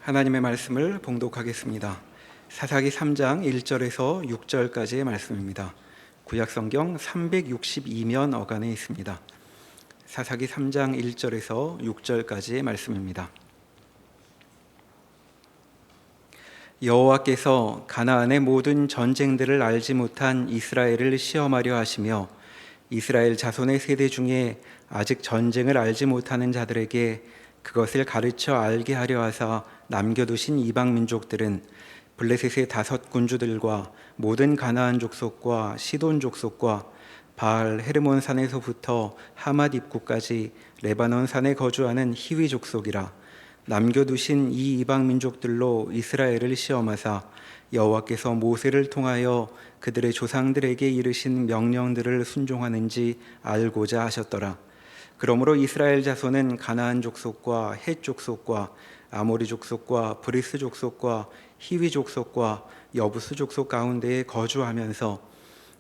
하나님의 말씀을 봉독하겠습니다. 사사기 3장 1절에서 6절까지의 말씀입니다. 구약성경 362면 어간에 있습니다. 사사기 3장 1절에서 6절까지의 말씀입니다. 여호와께서 가나안의 모든 전쟁들을 알지 못한 이스라엘을 시험하려 하시며 이스라엘 자손의 세대 중에 아직 전쟁을 알지 못하는 자들에게 그것을 가르쳐 알게 하려 하사 남겨두신 이방 민족들은 블레셋의 5 군주들과 모든 가나안 족속과 시돈 족속과 바알 헤르몬 산에서부터 하맛 입구까지 레바논 산에 거주하는 히위 족속이라. 남겨두신 이 이방 민족들로 이스라엘을 시험하사 여호와께서 모세를 통하여 그들의 조상들에게 이르신 명령들을 순종하는지 알고자 하셨더라. 그러므로 이스라엘 자손은 가나안 족속과 헷 족속과 아모리 족속과 브리스 족속과 히위 족속과 여부스 족속 가운데에 거주하면서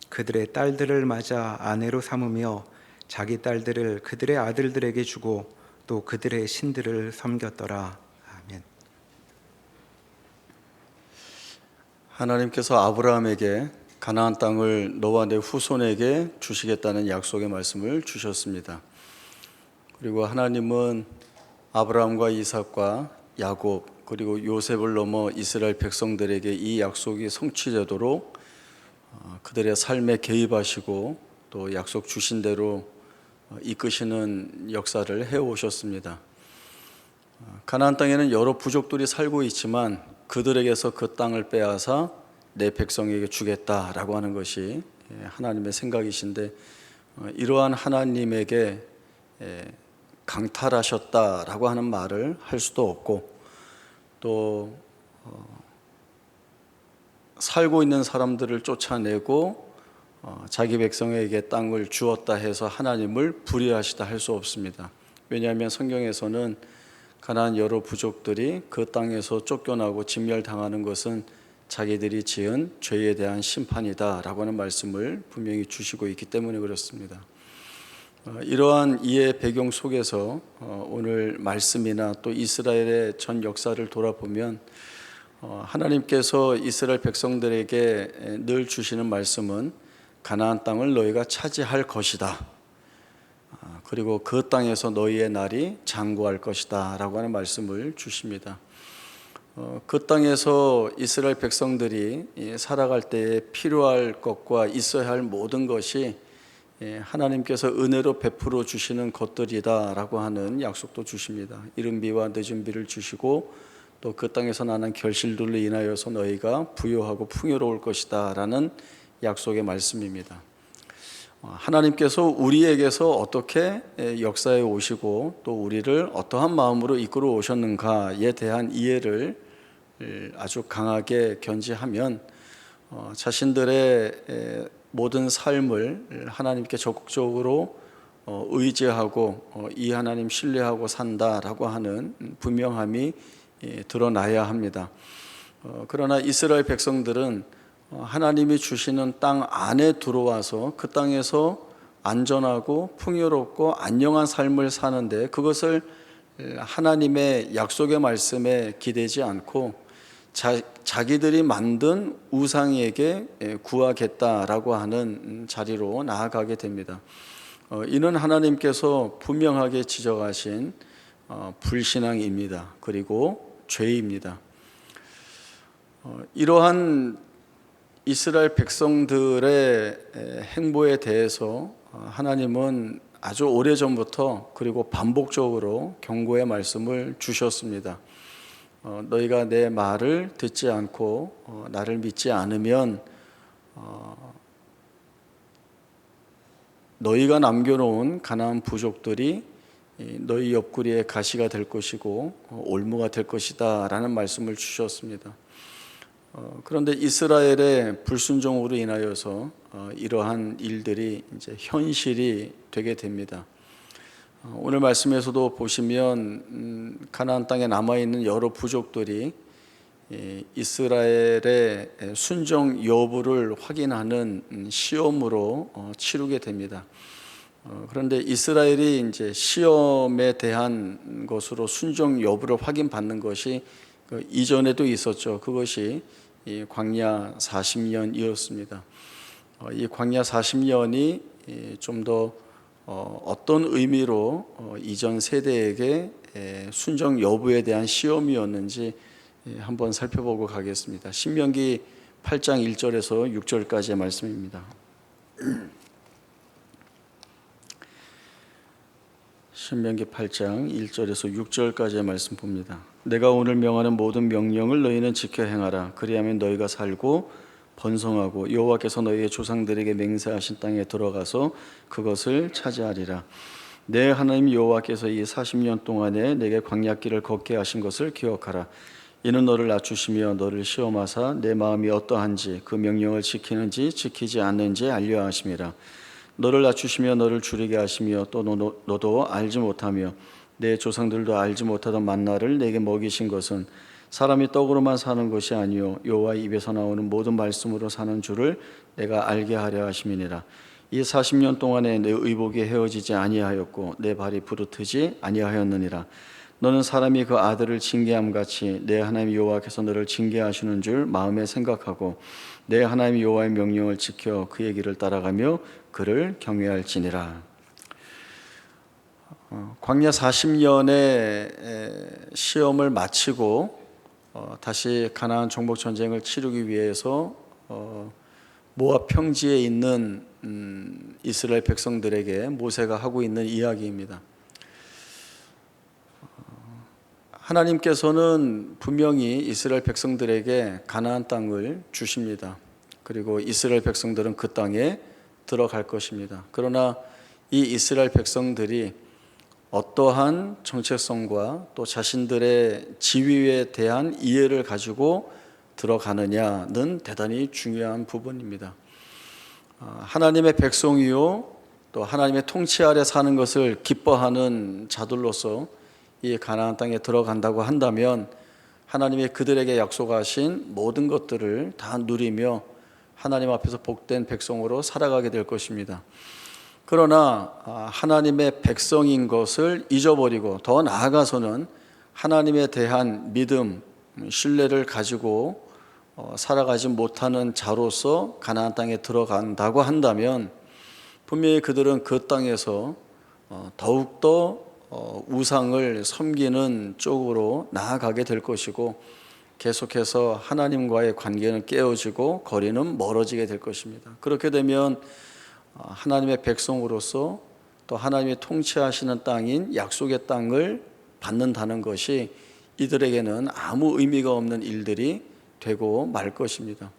그들의 딸들을 맞아 아내로 삼으며 자기 딸들을 그들의 아들들에게 주고 또 그들의 신들을 섬겼더라. 아멘. 하나님께서 아브라함에게 가나안 땅을 너와 내 후손에게 주시겠다는 약속의 말씀을 주셨습니다. 그리고 하나님은 아브라함과 이삭과 야곱 그리고 요셉을 넘어 이스라엘 백성들에게 이 약속이 성취되도록 그들의 삶에 개입하시고 또 약속 주신 대로 이끄시는 역사를 해오셨습니다. 가나안 땅에는 여러 부족들이 살고 있지만 그들에게서 그 땅을 빼앗아 내 백성에게 주겠다라고 하는 것이 하나님의 생각이신데, 이러한 하나님에게 강탈하셨다라고 하는 말을 할 수도 없고, 또 살고 있는 사람들을 쫓아내고 자기 백성에게 땅을 주었다 해서 하나님을 불의하시다 할 수 없습니다. 왜냐하면 성경에서는 가나안 여러 부족들이 그 땅에서 쫓겨나고 진멸당하는 것은 자기들이 지은 죄에 대한 심판이다 라고 하는 말씀을 분명히 주시고 있기 때문에 그렇습니다. 이러한 이해 배경 속에서 오늘 말씀이나 또 이스라엘의 전 역사를 돌아보면 하나님께서 이스라엘 백성들에게 늘 주시는 말씀은 가나안 땅을 너희가 차지할 것이다. 그리고 그 땅에서 너희의 날이 장구할 것이다 라고 하는 말씀을 주십니다. 그 땅에서 이스라엘 백성들이 살아갈 때에 필요할 것과 있어야 할 모든 것이 하나님께서 은혜로 베풀어 주시는 것들이다 라고 하는 약속도 주십니다. 이른 비와 늦은 비를 주시고 또 그 땅에서 나는 결실들로 인하여서 너희가 부유하고 풍요로울 것이다 라는 약속의 말씀입니다. 하나님께서 우리에게서 어떻게 역사에 오시고 또 우리를 어떠한 마음으로 이끌어 오셨는가에 대한 이해를 아주 강하게 견지하면 자신들의 모든 삶을 하나님께 적극적으로 의지하고 이 하나님 신뢰하고 산다라고 하는 분명함이 드러나야 합니다. 그러나 이스라엘 백성들은 하나님이 주시는 땅 안에 들어와서 그 땅에서 안전하고 풍요롭고 안녕한 삶을 사는데 그것을 하나님의 약속의 말씀에 기대지 않고 자기들이 만든 우상에게 구하겠다라고 하는 자리로 나아가게 됩니다. 이는 하나님께서 분명하게 지적하신 불신앙입니다. 그리고 죄입니다. 이러한 이스라엘 백성들의 행보에 대해서 하나님은 아주 오래전부터 그리고 반복적으로 경고의 말씀을 주셨습니다. 너희가 내 말을 듣지 않고 나를 믿지 않으면 너희가 남겨놓은 가나안 부족들이 너희 옆구리에 가시가 될 것이고 올무가 될 것이다 라는 말씀을 주셨습니다. 그런데 이스라엘의 불순종으로 인하여서 이러한 일들이 이제 현실이 되게 됩니다. 오늘 말씀에서도 보시면 가나안 땅에 남아있는 여러 부족들이 이스라엘의 순종 여부를 확인하는 시험으로 치르게 됩니다. 그런데 이스라엘이 이제 시험에 대한 것으로 순종 여부를 확인받는 것이 그 이전에도 있었죠. 그것이 이 광야 40년이었습니다. 이 광야 40년이 좀 더 어떤 의미로 이전 세대에게 순종 여부에 대한 시험이었는지 한번 살펴보고 가겠습니다. 신명기 8장 1절에서 6절까지의 말씀입니다. 신명기 8장 1절에서 6절까지의 말씀 봅니다. 내가 오늘 명하는 모든 명령을 너희는 지켜 행하라. 그리하면 너희가 살고 번성하고 여호와께서 너희의 조상들에게 맹세하신 땅에 들어가서 그것을 차지하리라. 내 하나님 여호와께서 이 40년 동안에 내게 광야길을 걷게 하신 것을 기억하라. 이는 너를 낮추시며 너를 시험하사 내 마음이 어떠한지 그 명령을 지키는지 지키지 않는지 알려 하심이라. 너를 낮추시며 너를 줄이게 하시며 또 너도 알지 못하며 내 조상들도 알지 못하던 만나를 내게 먹이신 것은 사람이 떡으로만 사는 것이 아니요 여호와 입에서 나오는 모든 말씀으로 사는 줄을 내가 알게 하려 하심이니라. 이 40년 동안에 내 의복이 헤어지지 아니하였고 내 발이 부르트지 아니하였느니라. 너는 사람이 그 아들을 징계함 같이 내 하나님 여호와께서 너를 징계하시는 줄 마음에 생각하고 내 하나님 여호와의 명령을 지켜 그의 길을 따라가며 그를 경외할지니라. 광야 40년의 시험을 마치고 다시 가나안 정복 전쟁을 치르기 위해서 모압 평지에 있는 이스라엘 백성들에게 모세가 하고 있는 이야기입니다. 하나님께서는 분명히 이스라엘 백성들에게 가나안 땅을 주십니다. 그리고 이스라엘 백성들은 그 땅에 들어갈 것입니다. 그러나 이 이스라엘 백성들이 어떠한 정체성과 또 자신들의 지위에 대한 이해를 가지고 들어가느냐는 대단히 중요한 부분입니다. 하나님의 백성이요 또 하나님의 통치 아래 사는 것을 기뻐하는 자들로서 이 가나안 땅에 들어간다고 한다면 하나님이 그들에게 약속하신 모든 것들을 다 누리며 하나님 앞에서 복된 백성으로 살아가게 될 것입니다. 그러나 하나님의 백성인 것을 잊어버리고 더 나아가서는 하나님에 대한 믿음, 신뢰를 가지고 살아가지 못하는 자로서 가나안 땅에 들어간다고 한다면 분명히 그들은 그 땅에서 더욱더 우상을 섬기는 쪽으로 나아가게 될 것이고 계속해서 하나님과의 관계는 깨어지고 거리는 멀어지게 될 것입니다. 그렇게 되면 하나님의 백성으로서 또 하나님이 통치하시는 땅인 약속의 땅을 받는다는 것이 이들에게는 아무 의미가 없는 일들이 되고 말 것입니다.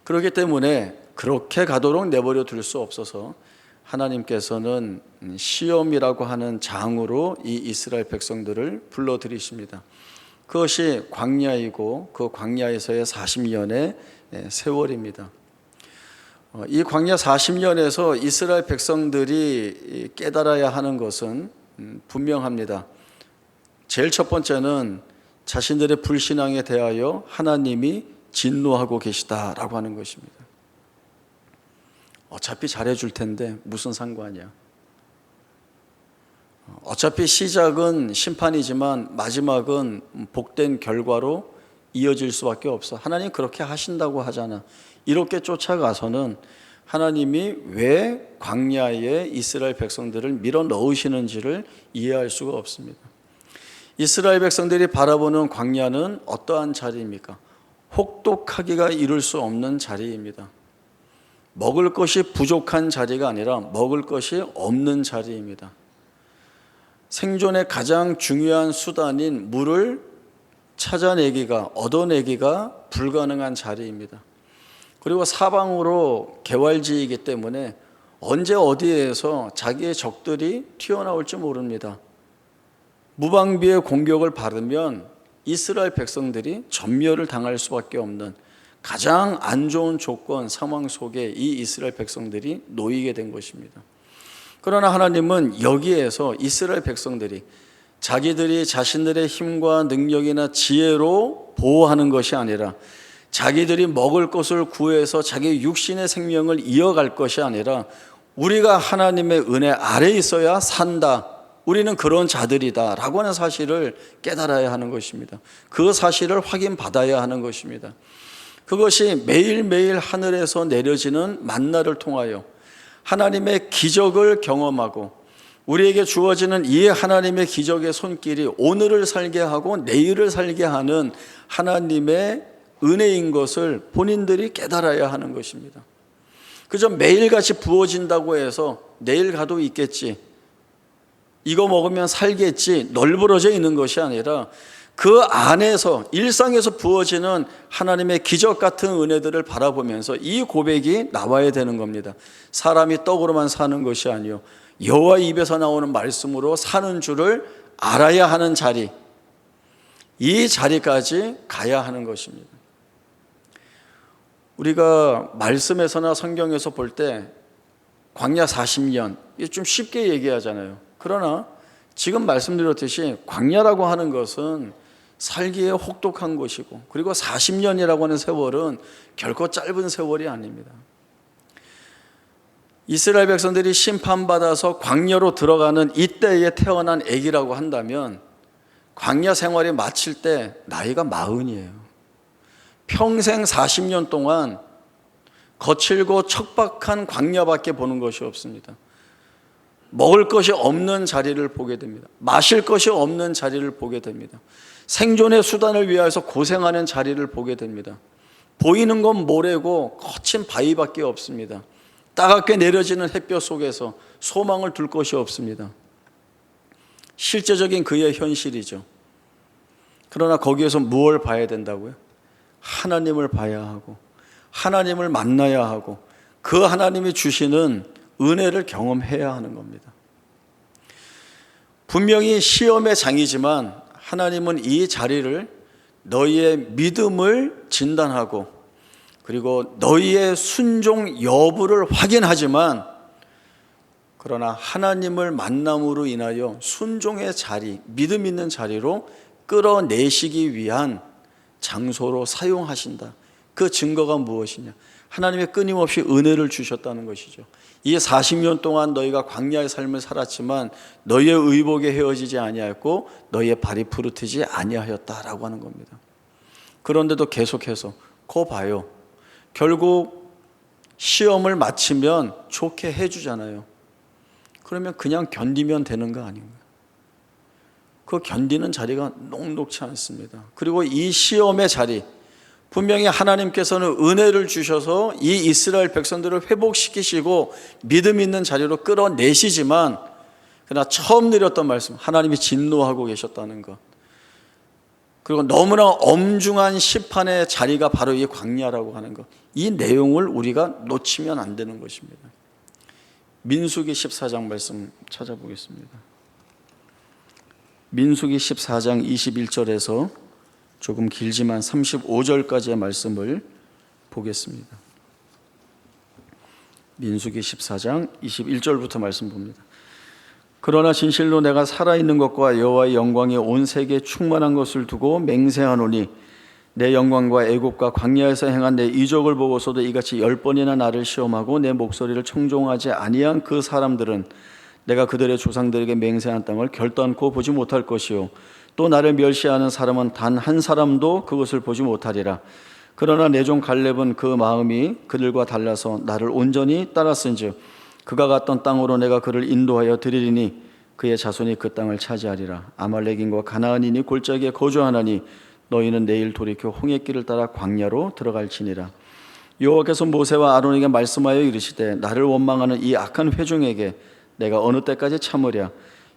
그렇기 때문에 그렇게 가도록 내버려 둘 수 없어서 하나님께서는 시험이라고 하는 장으로 이 이스라엘 백성들을 불러들이십니다. 그것이 광야이고 그 광야에서의 40년의 세월입니다. 이 광야 40년에서 이스라엘 백성들이 깨달아야 하는 것은 분명합니다. 제일 첫 번째는 자신들의 불신앙에 대하여 하나님이 진노하고 계시다라고 하는 것입니다. 어차피 잘해줄 텐데 무슨 상관이야. 어차피 시작은 심판이지만 마지막은 복된 결과로 이어질 수밖에 없어. 하나님 그렇게 하신다고 하잖아. 이렇게 쫓아가서는 하나님이 왜 광야에 이스라엘 백성들을 밀어 넣으시는지를 이해할 수가 없습니다. 이스라엘 백성들이 바라보는 광야는 어떠한 자리입니까? 혹독하기가 이룰 수 없는 자리입니다. 먹을 것이 부족한 자리가 아니라 먹을 것이 없는 자리입니다. 생존의 가장 중요한 수단인 물을 찾아내기가, 얻어내기가 불가능한 자리입니다. 그리고 사방으로 개활지이기 때문에 언제 어디에서 자기의 적들이 튀어나올지 모릅니다. 무방비의 공격을 받으면 이스라엘 백성들이 전멸을 당할 수밖에 없는 가장 안 좋은 조건, 상황 속에 이 이스라엘 백성들이 놓이게 된 것입니다. 그러나 하나님은 여기에서 이스라엘 백성들이 자기들이 자신들의 힘과 능력이나 지혜로 보호하는 것이 아니라 자기들이 먹을 것을 구해서 자기 육신의 생명을 이어갈 것이 아니라 우리가 하나님의 은혜 아래 있어야 산다. 우리는 그런 자들이다라고 하는 사실을 깨달아야 하는 것입니다. 그 사실을 확인받아야 하는 것입니다. 그것이 매일매일 하늘에서 내려지는 만나를 통하여 하나님의 기적을 경험하고 우리에게 주어지는 이 하나님의 기적의 손길이 오늘을 살게 하고 내일을 살게 하는 하나님의 은혜인 것을 본인들이 깨달아야 하는 것입니다. 그저 매일같이 부어진다고 해서 내일 가도 있겠지, 이거 먹으면 살겠지 널브러져 있는 것이 아니라 그 안에서 일상에서 부어지는 하나님의 기적 같은 은혜들을 바라보면서 이 고백이 나와야 되는 겁니다. 사람이 떡으로만 사는 것이 아니요 여호와 입에서 나오는 말씀으로 사는 줄을 알아야 하는 자리, 이 자리까지 가야 하는 것입니다. 우리가 말씀에서나 성경에서 볼 때 광야 40년 이게 좀 쉽게 얘기하잖아요. 그러나 지금 말씀드렸듯이 광야라고 하는 것은 살기에 혹독한 것이고, 그리고 40년이라고 하는 세월은 결코 짧은 세월이 아닙니다. 이스라엘 백성들이 심판받아서 광야로 들어가는 이때에 태어난 아기라고 한다면 광야 생활이 마칠 때 나이가 40이에요. 평생 40년 동안 거칠고 척박한 광야밖에 보는 것이 없습니다. 먹을 것이 없는 자리를 보게 됩니다. 마실 것이 없는 자리를 보게 됩니다. 생존의 수단을 위하여서 고생하는 자리를 보게 됩니다. 보이는 건 모래고 거친 바위밖에 없습니다. 따갑게 내려지는 햇볕 속에서 소망을 둘 것이 없습니다. 실제적인 그의 현실이죠. 그러나 거기에서 무엇을 봐야 된다고요? 하나님을 봐야 하고 하나님을 만나야 하고 그 하나님이 주시는 은혜를 경험해야 하는 겁니다. 분명히 시험의 장이지만 하나님은 이 자리를 너희의 믿음을 진단하고 그리고 너희의 순종 여부를 확인하지만, 그러나 하나님을 만남으로 인하여 순종의 자리, 믿음 있는 자리로 끌어내시기 위한 장소로 사용하신다. 그 증거가 무엇이냐? 하나님의 끊임없이 은혜를 주셨다는 것이죠. 이 40년 동안 너희가 광야의 삶을 살았지만 너희의 의복에 헤어지지 아니하였고 너희의 발이 부르트지 아니하였다라고 하는 겁니다. 그런데도 계속해서 거 봐요. 결국 시험을 마치면 좋게 해주잖아요. 그러면 그냥 견디면 되는 거 아닌가요? 그 견디는 자리가 녹록치 않습니다. 그리고 이 시험의 자리, 분명히 하나님께서는 은혜를 주셔서 이 이스라엘 백성들을 회복시키시고 믿음 있는 자리로 끌어내시지만, 그러나 처음 드렸던 말씀, 하나님이 진노하고 계셨다는 것, 그리고 너무나 엄중한 심판의 자리가 바로 이 광야라고 하는 것, 이 내용을 우리가 놓치면 안 되는 것입니다. 민수기 14장 말씀 찾아보겠습니다. 민수기 14장 21절에서 조금 길지만 35절까지의 말씀을 보겠습니다. 민수기 14장 21절부터 말씀 봅니다. 그러나 진실로 내가 살아있는 것과 여호와의 영광이 온 세계에 충만한 것을 두고 맹세하노니 내 영광과 애국과 광야에서 행한 내 이적을 보고서도 이같이 10번이나 나를 시험하고 내 목소리를 청종하지 아니한 그 사람들은 내가 그들의 조상들에게 맹세한 땅을 결단코 보지 못할 것이요 또 나를 멸시하는 사람은 단 한 사람도 그것을 보지 못하리라. 그러나 내 종 갈렙은 그 마음이 그들과 달라서 나를 온전히 따랐은즉 그가 갔던 땅으로 내가 그를 인도하여 드리리니 그의 자손이 그 땅을 차지하리라. 아말렉인과 가나안인이 골짜기에 거주하나니 너희는 내일 돌이켜 홍해길을 따라 광야로 들어갈지니라. 여호와께서 모세와 아론에게 말씀하여 이르시되 나를 원망하는 이 악한 회중에게 내가 어느 때까지 참으랴.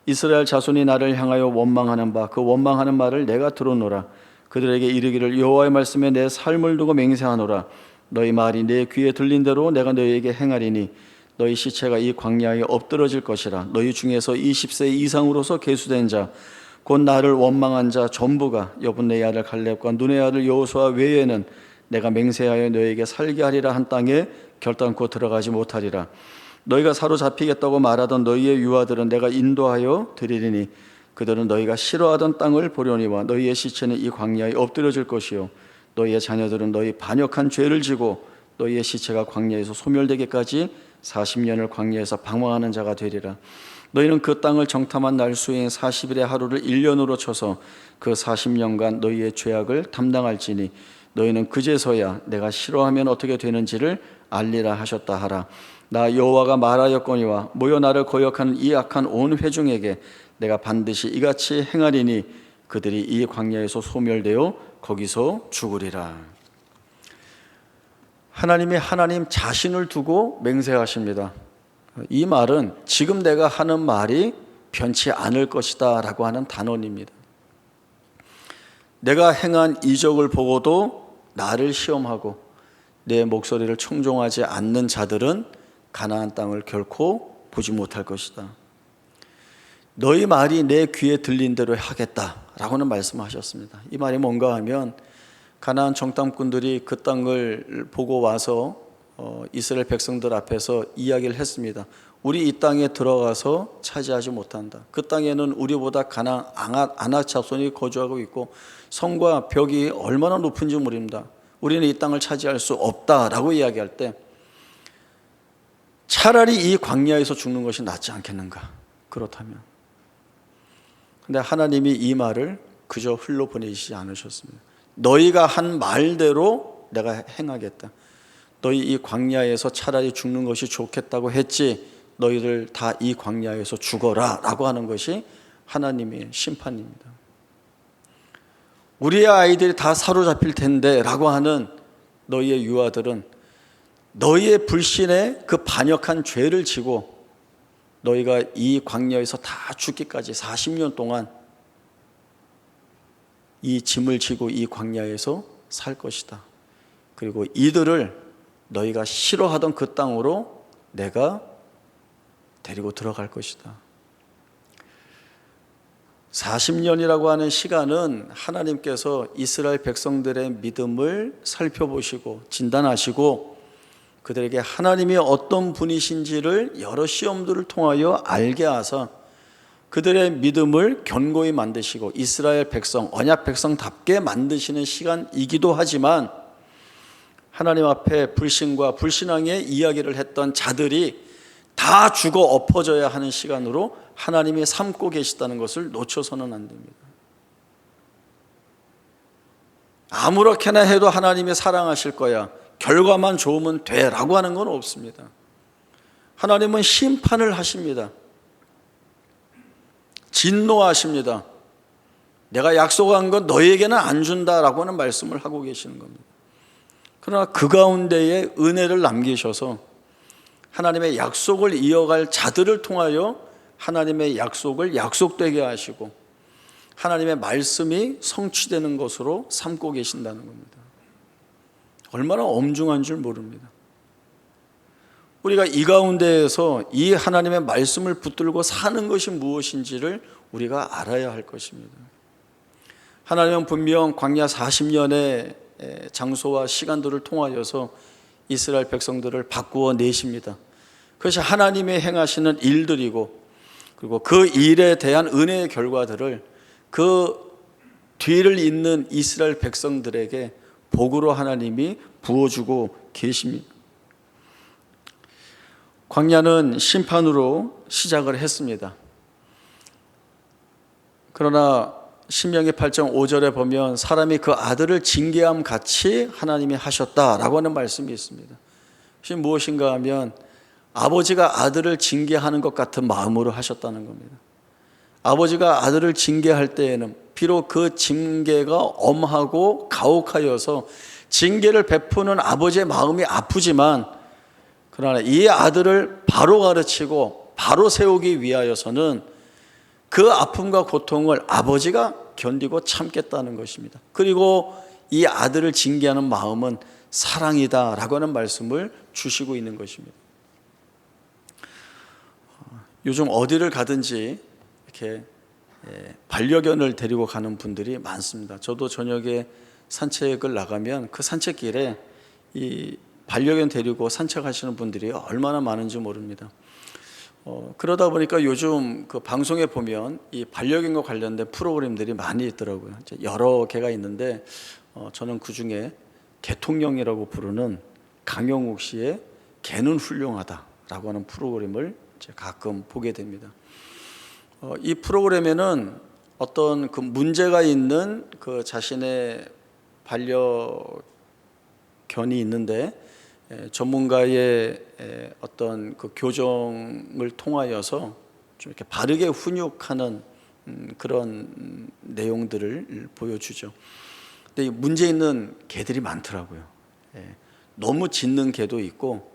이스라엘 자손이 나를 향하여 원망하는 바 그 원망하는 말을 내가 들었노라. 그들에게 이르기를 여호와의 말씀에 내 삶을 두고 맹세하노라. 너희 말이 내 귀에 들린 대로 내가 너희에게 행하리니 너희 시체가 이 광야에 엎드러질 것이라. 너희 중에서 20세 이상으로서 계수된 자 곧 나를 원망한 자 전부가 여분네 아들 갈렙과 눈의 아들 여호수아 외에는 내가 맹세하여 너희에게 살게 하리라 한 땅에 결단코 들어가지 못하리라. 너희가 사로잡히겠다고 말하던 너희의 유아들은 내가 인도하여 드리리니 그들은 너희가 싫어하던 땅을 보려니와 너희의 시체는 이 광야에 엎드려질 것이요 너희의 자녀들은 너희 반역한 죄를 지고 너희의 시체가 광야에서 소멸되기까지 40년을 광야에서 방황하는 자가 되리라. 너희는 그 땅을 정탐한 날 수의 40일의 하루를 1년으로 쳐서 그 40년간 너희의 죄악을 담당할지니 너희는 그제서야 내가 싫어하면 어떻게 되는지를 알리라 하셨다 하라. 나 여호와가 말하였거니와 모여 나를 거역하는 이 악한 온 회중에게 내가 반드시 이같이 행하리니 그들이 이 광야에서 소멸되어 거기서 죽으리라. 하나님이 하나님 자신을 두고 맹세하십니다. 이 말은 지금 내가 하는 말이 변치 않을 것이다 라고 하는 단언입니다. 내가 행한 이적을 보고도 나를 시험하고 내 목소리를 청종하지 않는 자들은 가나안 땅을 결코 보지 못할 것이다. 너희 말이 내 귀에 들린 대로 하겠다라고는 말씀하셨습니다. 이 말이 뭔가 하면 가나안 정탐꾼들이 그 땅을 보고 와서 이스라엘 백성들 앞에서 이야기를 했습니다. 우리 이 땅에 들어가서 차지하지 못한다. 그 땅에는 우리보다 가나안 아낙 자손이 거주하고 있고 성과 벽이 얼마나 높은지 모릅니다. 우리는 이 땅을 차지할 수 없다라고 이야기할 때 차라리 이 광야에서 죽는 것이 낫지 않겠는가? 그렇다면. 근데 하나님이 이 말을 그저 흘러보내시지 않으셨습니다. 너희가 한 말대로 내가 행하겠다. 너희 이 광야에서 차라리 죽는 것이 좋겠다고 했지 너희들 다 이 광야에서 죽어라 라고 하는 것이 하나님의 심판입니다. 우리의 아이들이 다 사로잡힐 텐데 라고 하는 너희의 유아들은 너희의 불신에 그 반역한 죄를 지고 너희가 이 광야에서 다 죽기까지 40년 동안 이 짐을 지고 이 광야에서 살 것이다. 그리고 이들을 너희가 싫어하던 그 땅으로 내가 데리고 들어갈 것이다. 40년이라고 하는 시간은 하나님께서 이스라엘 백성들의 믿음을 살펴보시고 진단하시고 그들에게 하나님이 어떤 분이신지를 여러 시험들을 통하여 알게 하사 그들의 믿음을 견고히 만드시고 이스라엘 백성, 언약 백성답게 만드시는 시간이기도 하지만 하나님 앞에 불신과 불신앙의 이야기를 했던 자들이 다 죽어 엎어져야 하는 시간으로 하나님이 삼고 계시다는 것을 놓쳐서는 안 됩니다. 아무렇게나 해도 하나님이 사랑하실 거야. 결과만 좋으면 돼 라고 하는 건 없습니다. 하나님은 심판을 하십니다. 진노하십니다. 내가 약속한 건 너희에게는 안 준다라고 하는 말씀을 하고 계시는 겁니다. 그러나 그 가운데에 은혜를 남기셔서 하나님의 약속을 이어갈 자들을 통하여 하나님의 약속을 약속되게 하시고 하나님의 말씀이 성취되는 것으로 삼고 계신다는 겁니다. 얼마나 엄중한 줄 모릅니다. 우리가 이 가운데에서 이 하나님의 말씀을 붙들고 사는 것이 무엇인지를 우리가 알아야 할 것입니다. 하나님은 분명 광야 40년의 장소와 시간들을 통하여서 이스라엘 백성들을 바꾸어 내십니다. 그것이 하나님의 행하시는 일들이고 그리고 그 일에 대한 은혜의 결과들을 그 뒤를 잇는 이스라엘 백성들에게 복으로 하나님이 부어주고 계십니다. 광야는 심판으로 시작을 했습니다. 그러나 신명기 8장 5절에 보면 사람이 그 아들을 징계함 같이 하나님이 하셨다라고 하는 말씀이 있습니다. 그것이 무엇인가 하면 아버지가 아들을 징계하는 것 같은 마음으로 하셨다는 겁니다. 아버지가 아들을 징계할 때에는 비록 그 징계가 엄하고 가혹하여서 징계를 베푸는 아버지의 마음이 아프지만 그러나 이 아들을 바로 가르치고 바로 세우기 위하여서는 그 아픔과 고통을 아버지가 견디고 참겠다는 것입니다. 그리고 이 아들을 징계하는 마음은 사랑이다라고 하는 말씀을 주시고 있는 것입니다. 요즘 어디를 가든지 이렇게 반려견을 데리고 가는 분들이 많습니다. 저도 저녁에 산책을 나가면 그 산책길에 이 반려견 데리고 산책하시는 분들이 얼마나 많은지 모릅니다. 그러다 보니까 요즘 그 방송에 보면 이 반려견과 관련된 프로그램들이 많이 있더라고요. 여러 개가 있는데 저는 그 중에 개통령이라고 부르는 강영욱 씨의 개는 훌륭하다라고 하는 프로그램을 가끔 보게 됩니다. 이 프로그램에는 어떤 그 문제가 있는 그 자신의 반려견이 있는데 전문가의 어떤 그 교정을 통하여서 좀 이렇게 바르게 훈육하는 그런 내용들을 보여주죠. 근데 이 문제 있는 개들이 많더라고요. 너무 짖는 개도 있고,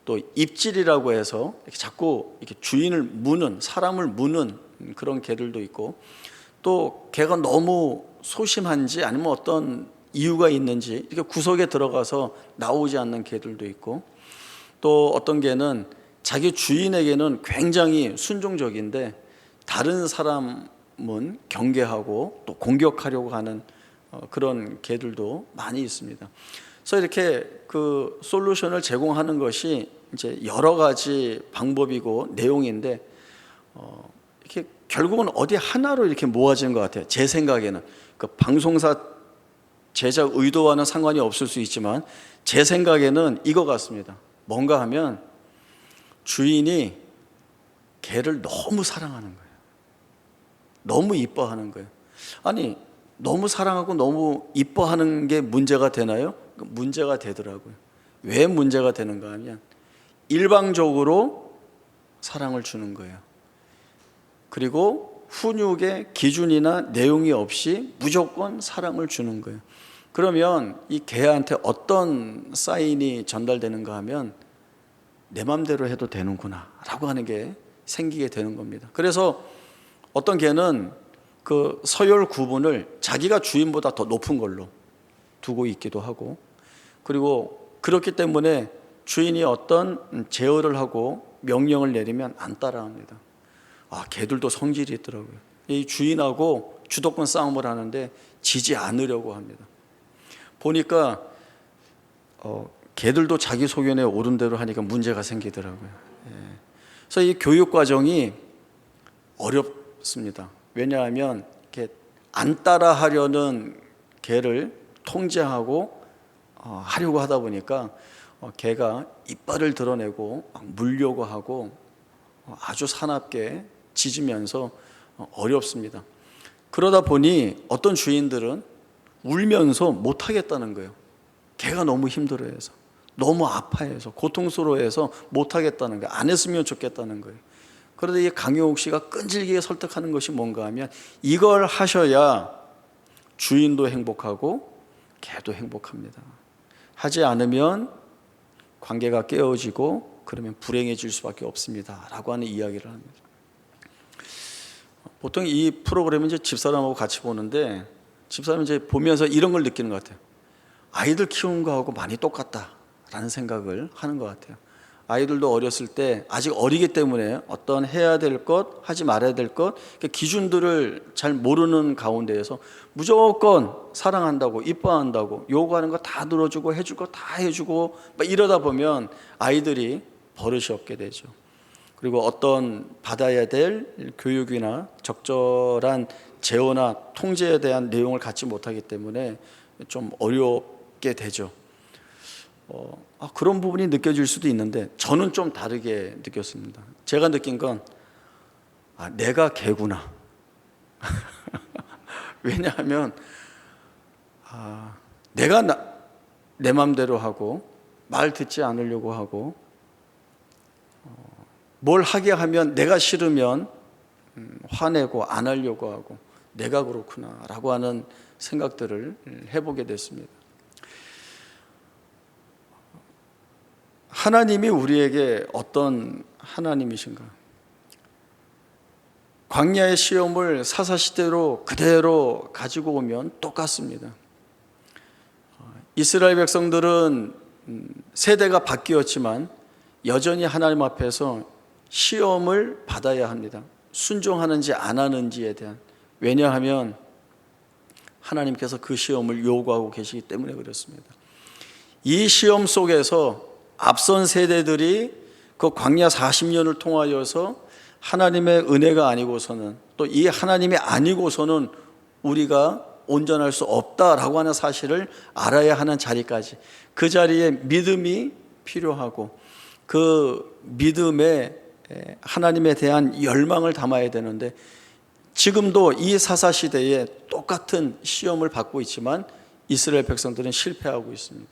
또 입질이라고 해서 이렇게 자꾸 이렇게 주인을 무는, 사람을 무는 그런 개들도 있고, 또 개가 너무 소심한지 아니면 어떤 이유가 있는지 이렇게 구석에 들어가서 나오지 않는 개들도 있고, 또 어떤 개는 자기 주인에게는 굉장히 순종적인데 다른 사람은 경계하고 또 공격하려고 하는 그런 개들도 많이 있습니다. 그래서 이렇게 그 솔루션을 제공하는 것이 이제 여러 가지 방법이고 내용인데 이렇게 결국은 어디 하나로 이렇게 모아지는 것 같아요. 제 생각에는 그 방송사 제작 의도와는 상관이 없을 수 있지만 제 생각에는 이거 같습니다. 뭔가 하면 주인이 개를 너무 사랑하는 거예요. 너무 이뻐하는 거예요. 아니, 너무 사랑하고 너무 이뻐하는 게 문제가 되나요? 문제가 되더라고요. 왜 문제가 되는가 하면 일방적으로 사랑을 주는 거예요. 그리고 훈육의 기준이나 내용이 없이 무조건 사랑을 주는 거예요. 그러면 이 개한테 어떤 사인이 전달되는가 하면 내 맘대로 해도 되는구나 라고 하는 게 생기게 되는 겁니다. 그래서 어떤 개는 그 서열 구분을 자기가 주인보다 더 높은 걸로 두고 있기도 하고, 그리고 그렇기 때문에 주인이 어떤 제어를 하고 명령을 내리면 안 따라합니다. 개들도 성질이 있더라고요. 이 주인하고 주도권 싸움을 하는데 지지 않으려고 합니다. 보니까 개들도 자기 소견에 옳은 대로 하니까 문제가 생기더라고요. 그래서 이 교육 과정이 어렵습니다. 왜냐하면 이렇게 안 따라하려는 개를 통제하고 하려고 하다 보니까 개가 이빨을 드러내고 물려고 하고 아주 사납게 짖으면서 어렵습니다. 그러다 보니 어떤 주인들은 울면서 못하겠다는 거예요. 개가 너무 힘들어해서, 너무 아파해서, 고통스러워해서 못하겠다는 거예요. 안 했으면 좋겠다는 거예요. 그런데 이 강용욱 씨가 끈질기게 설득하는 것이 뭔가 하면 이걸 하셔야 주인도 행복하고 개도 행복합니다. 하지 않으면 관계가 깨어지고 그러면 불행해질 수밖에 없습니다 라고 하는 이야기를 합니다. 보통 이 프로그램은 이제 집사람하고 같이 보는데 집사람이 이제 보면서 이런 걸 느끼는 것 같아요. 아이들 키우는 거하고 많이 똑같다라는 생각을 하는 것 같아요. 아이들도 어렸을 때 아직 어리기 때문에 어떤 해야 될 것, 하지 말아야 될 것, 기준들을 잘 모르는 가운데에서 무조건 사랑한다고, 이뻐한다고, 요구하는 거 다 들어주고 해줄 거 다 해주고 막 이러다 보면 아이들이 버릇이 없게 되죠. 그리고 어떤 받아야 될 교육이나 적절한 제어나 통제에 대한 내용을 갖지 못하기 때문에 좀 어렵게 되죠. 그런 부분이 느껴질 수도 있는데 저는 좀 다르게 느꼈습니다. 제가 느낀 건 내가 개구나. 왜냐하면 내가 내 맘대로 하고 말 듣지 않으려고 하고 뭘 하게 하면 내가 싫으면 화내고 안 하려고 하고 내가 그렇구나 라고 하는 생각들을 해보게 됐습니다. 하나님이 우리에게 어떤 하나님이신가? 광야의 시험을 사사시대로 그대로 가지고 오면 똑같습니다. 이스라엘 백성들은 세대가 바뀌었지만 여전히 하나님 앞에서 시험을 받아야 합니다. 순종하는지 안 하는지에 대한. 왜냐하면 하나님께서 그 시험을 요구하고 계시기 때문에 그렇습니다. 이 시험 속에서 앞선 세대들이 그 광야 40년을 통하여서 하나님의 은혜가 아니고서는 또 이 하나님이 아니고서는 우리가 온전할 수 없다라고 하는 사실을 알아야 하는 자리까지, 그 자리에 믿음이 필요하고 그 믿음의 하나님에 대한 열망을 담아야 되는데, 지금도 이 사사시대에 똑같은 시험을 받고 있지만 이스라엘 백성들은 실패하고 있습니다.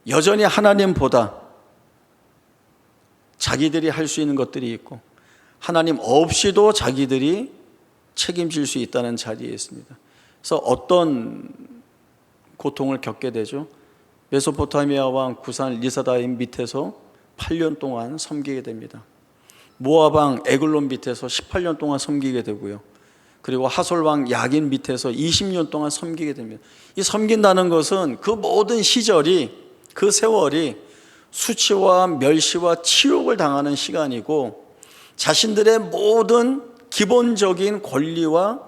여전히 하나님보다 자기들이 할 수 있는 것들이 있고 하나님 없이도 자기들이 책임질 수 있다는 자리에 있습니다. 그래서 어떤 고통을 겪게 되죠? 메소포타미아 왕 구산 리사다임 밑에서 8년 동안 섬기게 됩니다. 모압 왕 에글론 밑에서 18년 동안 섬기게 되고요. 그리고 하솔 왕 야긴 밑에서 20년 동안 섬기게 됩니다. 이 섬긴다는 것은 그 모든 시절이, 그 세월이 수치와 멸시와 치욕을 당하는 시간이고, 자신들의 모든 기본적인 권리와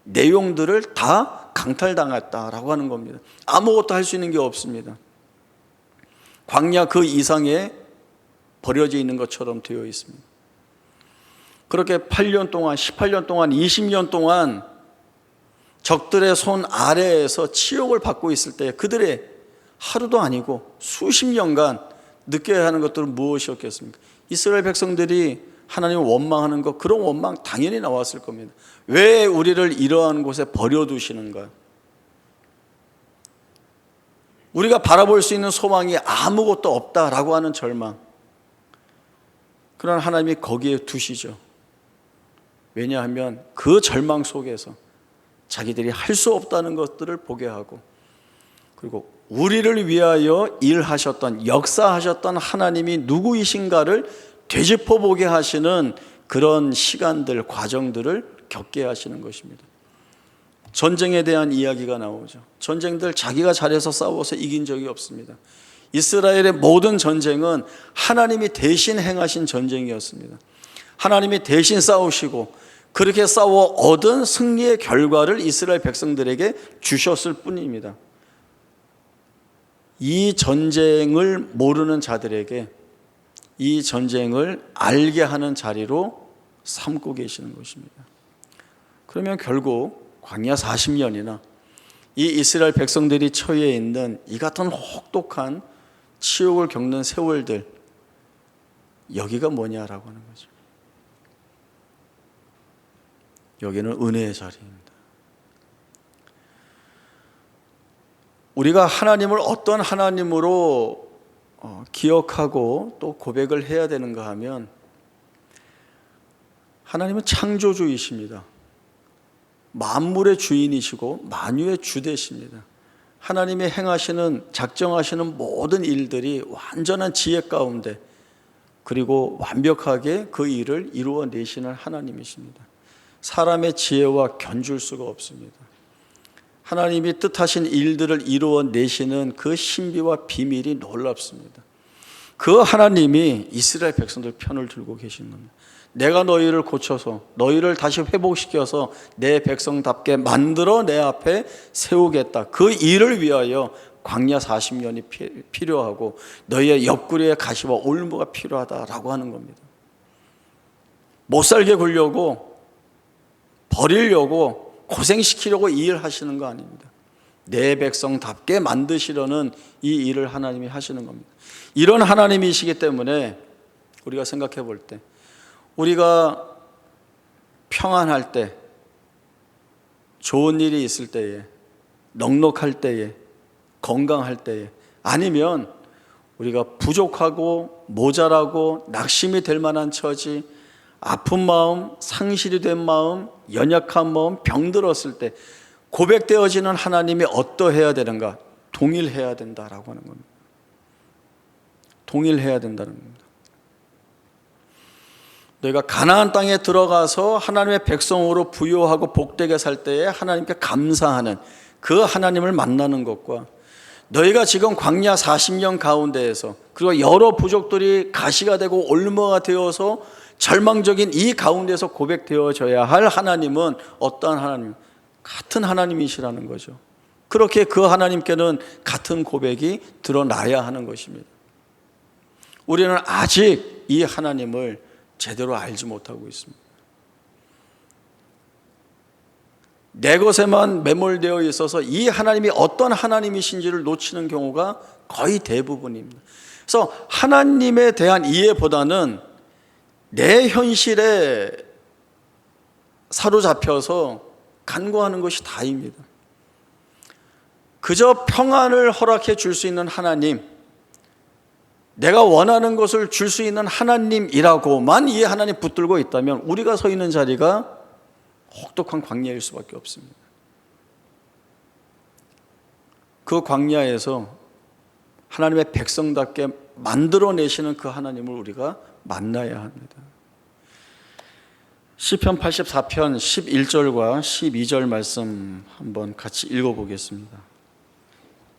내용들을 다 강탈당했다라고 하는 겁니다. 아무것도 할 수 있는 게 없습니다. 광야 그 이상에 버려져 있는 것처럼 되어 있습니다. 그렇게 8년 동안, 18년 동안, 20년 동안 적들의 손 아래에서 치욕을 받고 있을 때 그들의 하루도 아니고 수십 년간 느껴야 하는 것들은 무엇이었겠습니까? 이스라엘 백성들이 하나님을 원망하는 것, 그런 원망 당연히 나왔을 겁니다. 왜 우리를 이러한 곳에 버려두시는가? 우리가 바라볼 수 있는 소망이 아무것도 없다라고 하는 절망. 그러나 하나님이 거기에 두시죠. 왜냐하면 그 절망 속에서 자기들이 할 수 없다는 것들을 보게 하고, 그리고 우리를 위하여 일하셨던, 역사하셨던 하나님이 누구이신가를 되짚어보게 하시는 그런 시간들, 과정들을 겪게 하시는 것입니다. 전쟁에 대한 이야기가 나오죠. 전쟁들 자기가 잘해서 싸워서 이긴 적이 없습니다. 이스라엘의 모든 전쟁은 하나님이 대신 행하신 전쟁이었습니다. 하나님이 대신 싸우시고 그렇게 싸워 얻은 승리의 결과를 이스라엘 백성들에게 주셨을 뿐입니다. 이 전쟁을 모르는 자들에게 이 전쟁을 알게 하는 자리로 삼고 계시는 것입니다. 그러면 결국 광야 40년이나 이 이스라엘 백성들이 처해 있는 이 같은 혹독한 치욕을 겪는 세월들, 여기가 뭐냐라고 하는 거죠. 여기는 은혜의 자리입니다. 우리가 하나님을 어떤 하나님으로 기억하고 또 고백을 해야 되는가 하면, 하나님은 창조주이십니다. 만물의 주인이시고 만유의 주 되십니다. 하나님이 행하시는, 작정하시는 모든 일들이 완전한 지혜 가운데, 그리고 완벽하게 그 일을 이루어내시는 하나님이십니다. 사람의 지혜와 견줄 수가 없습니다. 하나님이 뜻하신 일들을 이루어내시는 그 신비와 비밀이 놀랍습니다. 그 하나님이 이스라엘 백성들 편을 들고 계신 겁니다. 내가 너희를 고쳐서 너희를 다시 회복시켜서 내 백성답게 만들어 내 앞에 세우겠다. 그 일을 위하여 광야 40년이 필요하고 너희의 옆구리에 가시와 올무가 필요하다라고 하는 겁니다. 못 살게 굴려고, 버리려고, 고생시키려고 이 일 하시는 거 아닙니다. 내 백성답게 만드시려는 이 일을 하나님이 하시는 겁니다. 이런 하나님이시기 때문에 우리가 생각해 볼 때, 우리가 평안할 때, 좋은 일이 있을 때에, 넉넉할 때에, 건강할 때에, 아니면 우리가 부족하고 모자라고 낙심이 될 만한 처지, 아픈 마음, 상실이 된 마음, 연약한 마음, 병들었을 때 고백되어지는 하나님이 어떠해야 되는가? 동일해야 된다라고 하는 겁니다. 동일해야 된다는 겁니다. 너희가 가나안 땅에 들어가서 하나님의 백성으로 부요하고 복되게 살 때에 하나님께 감사하는 그 하나님을 만나는 것과, 너희가 지금 광야 40년 가운데에서, 그리고 여러 부족들이 가시가 되고 올무가 되어서 절망적인 이 가운데서 고백되어져야 할 하나님은 어떠한 하나님? 같은 하나님이시라는 거죠. 그렇게 그 하나님께는 같은 고백이 드러나야 하는 것입니다. 우리는 아직 이 하나님을 제대로 알지 못하고 있습니다. 내 것에만 매몰되어 있어서 이 하나님이 어떤 하나님이신지를 놓치는 경우가 거의 대부분입니다. 그래서 하나님에 대한 이해보다는 내 현실에 사로잡혀서 간구하는 것이 다입니다. 그저 평안을 허락해 줄 수 있는 하나님, 내가 원하는 것을 줄 수 있는 하나님이라고만 이 하나님 붙들고 있다면 우리가 서 있는 자리가 혹독한 광야일 수밖에 없습니다. 그 광야에서 하나님의 백성답게 만들어내시는 그 하나님을 우리가 만나야 합니다. 시편 84편 11절과 12절 말씀 한번 같이 읽어보겠습니다.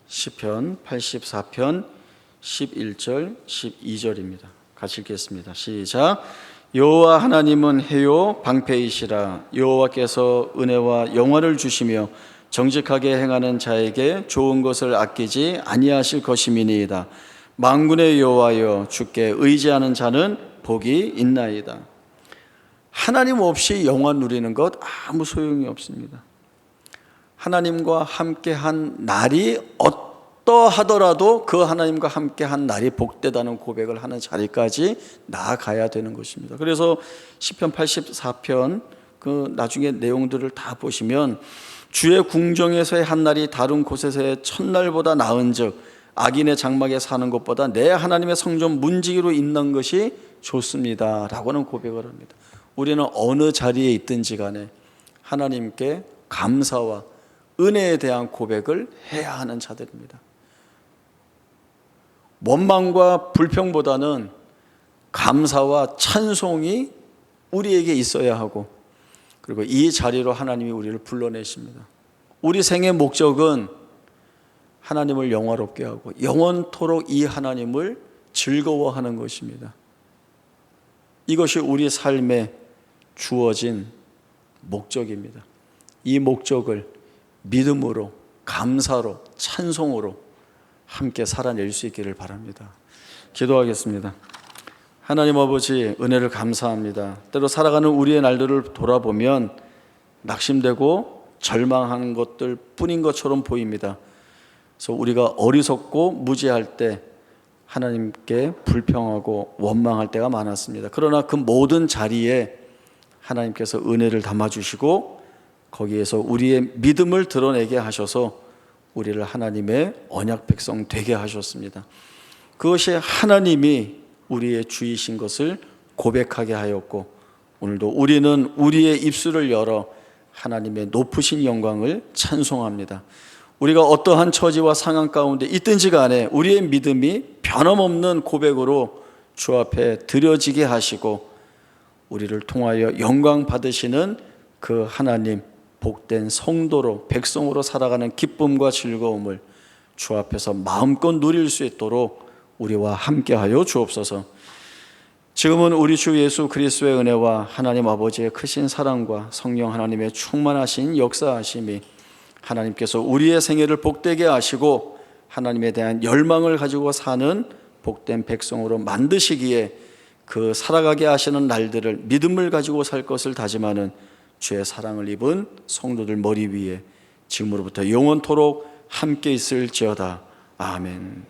시편 84편 11절 12절입니다. 같이 읽겠습니다. 시작. 여호와 하나님은 해요 방패이시라. 여호와께서 은혜와 영화를 주시며 정직하게 행하는 자에게 좋은 것을 아끼지 아니하실 것임이니이다. 만군의 여호와여, 주께 의지하는 자는 복이 있나이다. 하나님 없이 영화 누리는 것 아무 소용이 없습니다. 하나님과 함께한 날이 어떠하더라도 그 하나님과 함께한 날이 복되다는 고백을 하는 자리까지 나아가야 되는 것입니다. 그래서 시편 84편 그 나중에 내용들을 다 보시면 주의 궁정에서의 한 날이 다른 곳에서의 첫날보다 나은즉 악인의 장막에 사는 것보다 내 하나님의 성전 문지기로 있는 것이 좋습니다 라고는 고백을 합니다. 우리는 어느 자리에 있든지 간에 하나님께 감사와 은혜에 대한 고백을 해야 하는 자들입니다. 원망과 불평보다는 감사와 찬송이 우리에게 있어야 하고, 그리고 이 자리로 하나님이 우리를 불러내십니다. 우리 생의 목적은 하나님을 영화롭게 하고 영원토록 이 하나님을 즐거워하는 것입니다. 이것이 우리 삶에 주어진 목적입니다. 이 목적을 믿음으로, 감사로, 찬송으로 함께 살아낼 수 있기를 바랍니다. 기도하겠습니다. 하나님 아버지, 은혜를 감사합니다. 때로 살아가는 우리의 날들을 돌아보면 낙심되고 절망하는 것들 뿐인 것처럼 보입니다. 그래서 우리가 어리석고 무지할 때 하나님께 불평하고 원망할 때가 많았습니다. 그러나 그 모든 자리에 하나님께서 은혜를 담아주시고 거기에서 우리의 믿음을 드러내게 하셔서 우리를 하나님의 언약 백성 되게 하셨습니다. 그것이 하나님이 우리의 주이신 것을 고백하게 하였고, 오늘도 우리는 우리의 입술을 열어 하나님의 높으신 영광을 찬송합니다. 우리가 어떠한 처지와 상황 가운데 있든지 간에 우리의 믿음이 변함없는 고백으로 주 앞에 드려지게 하시고, 우리를 통하여 영광 받으시는 그 하나님, 복된 성도로, 백성으로 살아가는 기쁨과 즐거움을 주 앞에서 마음껏 누릴 수 있도록 우리와 함께하여 주옵소서. 지금은 우리 주 예수 그리스도의 은혜와 하나님 아버지의 크신 사랑과 성령 하나님의 충만하신 역사하심이 하나님께서 우리의 생애를 복되게 하시고 하나님에 대한 열망을 가지고 사는 복된 백성으로 만드시기에 그 살아가게 하시는 날들을 믿음을 가지고 살 것을 다짐하는 주의 사랑을 입은 성도들 머리 위에 지금으로부터 영원토록 함께 있을지어다. 아멘.